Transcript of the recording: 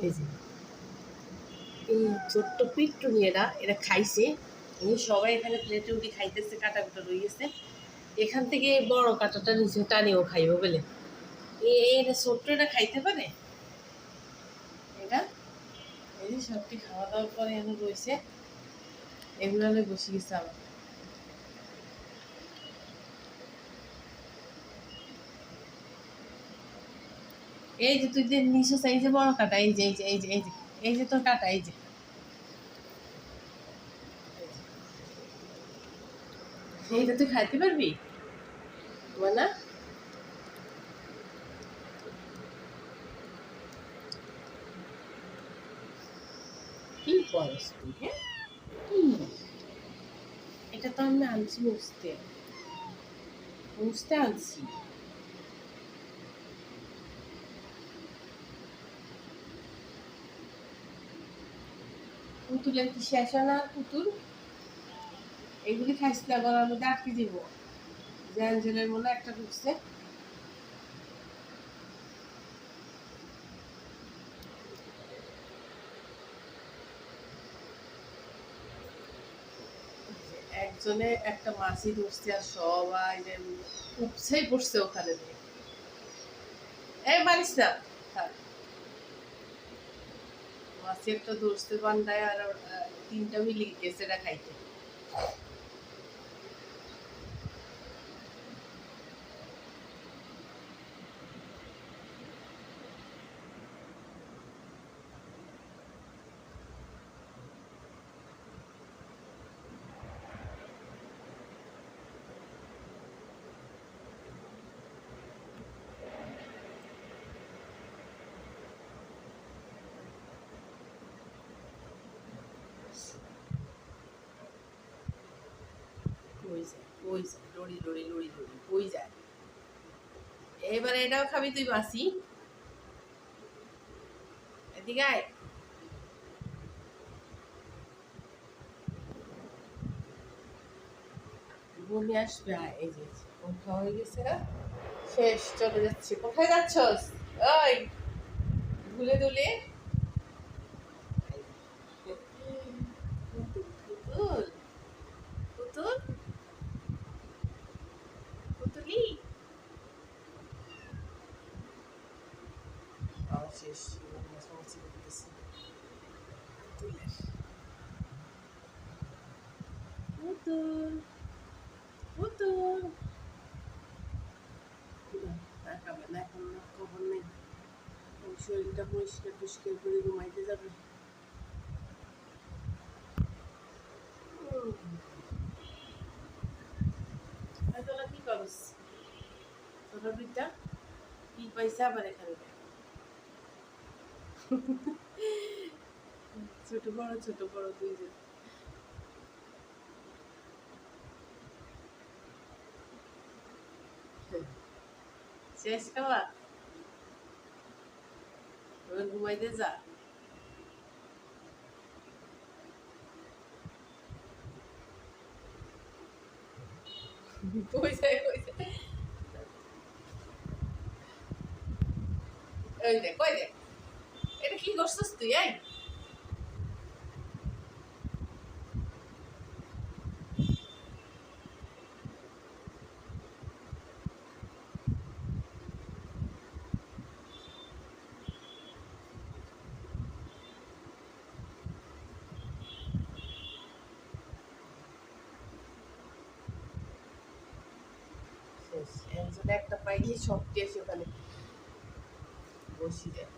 এই যে এই ছোট্ট পিট্টুনি এরা খাইছে। এই সবাই এখানে প্লেটে উঠে খাইতেছে, কাটা কুটা রয়ে গেছে। এখান থেকে বড় কাঁটাটা নিচে টানিও খাইব বলে এটা ছোট্ট এটা খাইতে পারে। এটা এই যে সবটি খাওয়া দাওয়ার পরে এখন রয়েছে, এগুলো বসে গেছে আবার। এই যে তুই যে নিচে এই যে বড় কাটা, এই যে এই যে এই যে এই যে এই যে তোর কাটা, এই যে এইটা তুই খাইতে পারবি না? কি করস তুই? হ্যাঁ, এটা তো আমি আনছি মুছতে মুছতে আনছি। পুতুলের কি শেষ হয় না? পুতুল এগুলি খাইস না, গলার মধ্যে আটকে দিব। জ্যাঞ্জেলের মনে একটা ঢুকছে। একজনে একটা মাছি ধরছে আর সবাই উপসেই পড়ছে ওখানে। এই মারিস না, মাছি একটা ধরছে বান্ধায় আর তিনটা মিলে গেছে এটা খাইতে। লড়ি লড়ি লড়ি লড়ি কই যায়। এবারে এটাও খাবি তুই মাছি? এদিকে আয়। বমি আসবে। এই যে খাওয়া হয়ে গেছে না, শেষ, চলে যাচ্ছে। কোথায় যাচ্ছস? ওই ভুলে দুলে পুতুল পুতুল পুতুলি শেষ। পুতুল পুতুল খাবে না এখন, খবর নেই। শরীরটা পরিষ্কার টুষ্কার করে ঘুমাইতে যাবে। তোরা কি করস? তোরা দুইটা কি পাইছে আবার এখানে? ছোট বড় দুইজন। শেষ খাওয়া? ঘুমাইতে যা। কই যায় কই যায়? ওই দেখ কই দেখ, এটা কি করছিস তুই? এই শেষ। একজনে একটা পাইলে সবটি এসে ওখানে বসি দেয়।